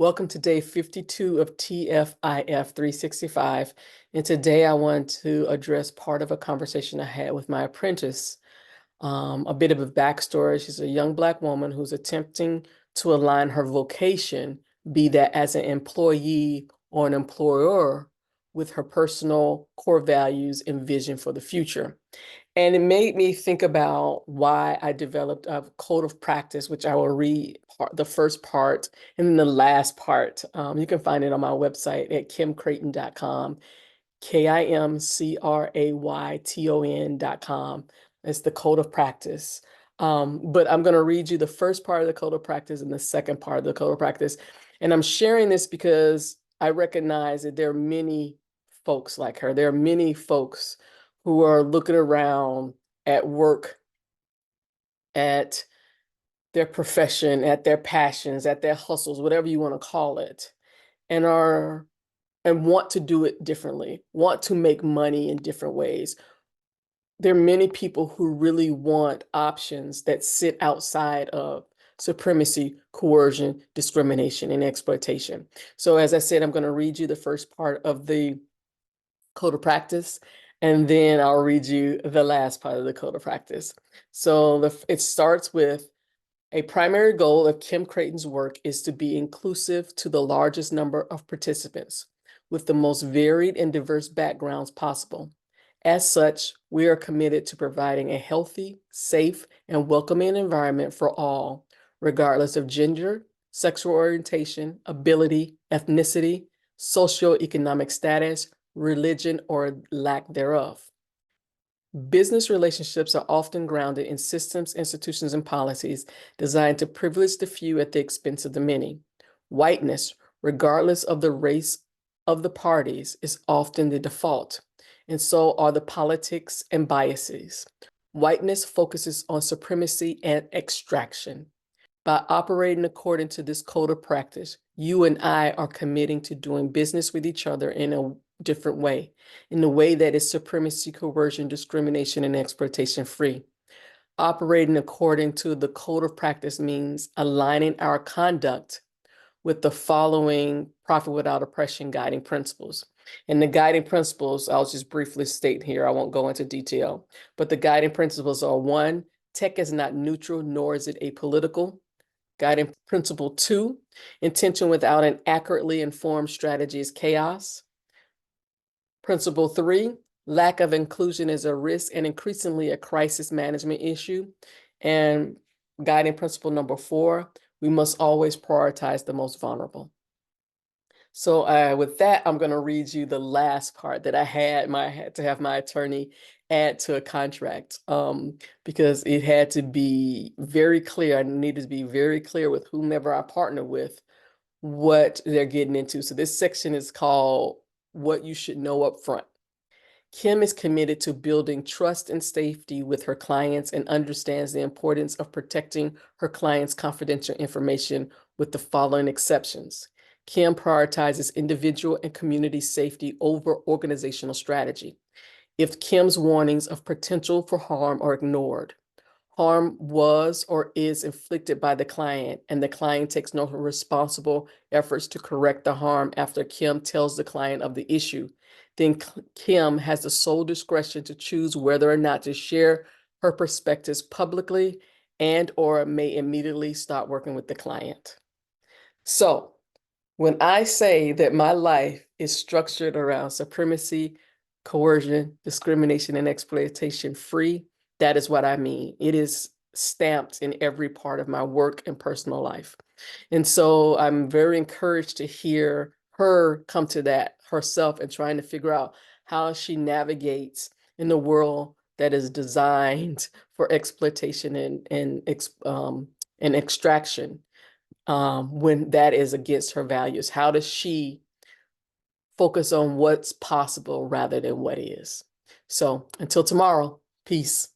Welcome to day 52 of TFIF 365. And today I want to address part of a conversation I had with my apprentice. A bit of a backstory. She's a young Black woman who's attempting to align her vocation, be that as an employee or an employer, with her personal core values and vision for the future. And it made me think about why I developed a code of practice, which I will read the first part and then the last part. You can find it on my website at kimcrayton.com, KIMCRAYTON.com. It's the code of practice. But I'm going to read you the first part of the code of practice and the second part of the code of practice. And I'm sharing this because I recognize that there are many folks like her. There are many folks who are looking around at work, at their profession, at their passions, at their hustles, whatever you want to call it, and want to do it differently, want to make money in different ways. There are many people who really want options that sit outside of supremacy, coercion, discrimination, and exploitation. So as I said, I'm going to read you the first part of the code of practice, and then I'll read you the last part of the code of practice. So it starts with: a primary goal of Kim Creighton's work is to be inclusive to the largest number of participants with the most varied and diverse backgrounds possible. As such, we are committed to providing a healthy, safe, and welcoming environment for all, regardless of gender, sexual orientation, ability, ethnicity, socioeconomic status, religion, or lack thereof. Business relationships are often grounded in systems, institutions, and policies designed to privilege the few at the expense of the many. Whiteness, regardless of the race of the parties, is often the default, and so are the politics and biases. Whiteness focuses on supremacy and extraction. By operating according to this code of practice, you and I are committing to doing business with each other in a different way, in a way that is supremacy, coercion, discrimination, and exploitation free. Operating according to the code of practice means aligning our conduct with the following profit without oppression guiding principles. And the guiding principles, I'll just briefly state here, I won't go into detail, but the guiding principles are: one, tech is not neutral, nor is it apolitical. Guiding principle 2, intention without an accurately informed strategy is chaos. Principle 3, lack of inclusion is a risk and increasingly a crisis management issue. And guiding principle number 4, we must always prioritize the most vulnerable. So with that, I'm going to read you the last part that I had to have my attorney add to a contract, because it had to be very clear. I needed to be very clear with whomever I partner with what they're getting into. So this section is called What You Should Know Up Front. Kim is committed to building trust and safety with her clients and understands the importance of protecting her clients' confidential information with the following exceptions. Kim prioritizes individual and community safety over organizational strategy. If Kim's warnings of potential for harm are ignored, harm was or is inflicted by the client, and the client takes no responsible efforts to correct the harm after Kim tells the client of the issue, then Kim has the sole discretion to choose whether or not to share her perspectives publicly and or may immediately stop working with the client. So when I say that my life is structured around supremacy, coercion, discrimination, and exploitation free, that is what I mean. It is stamped in every part of my work and personal life. And so I'm very encouraged to hear her come to that herself and trying to figure out how she navigates in the world that is designed for exploitation and extraction, when that is against her values. How does she focus on what's possible rather than what is? So until tomorrow, peace.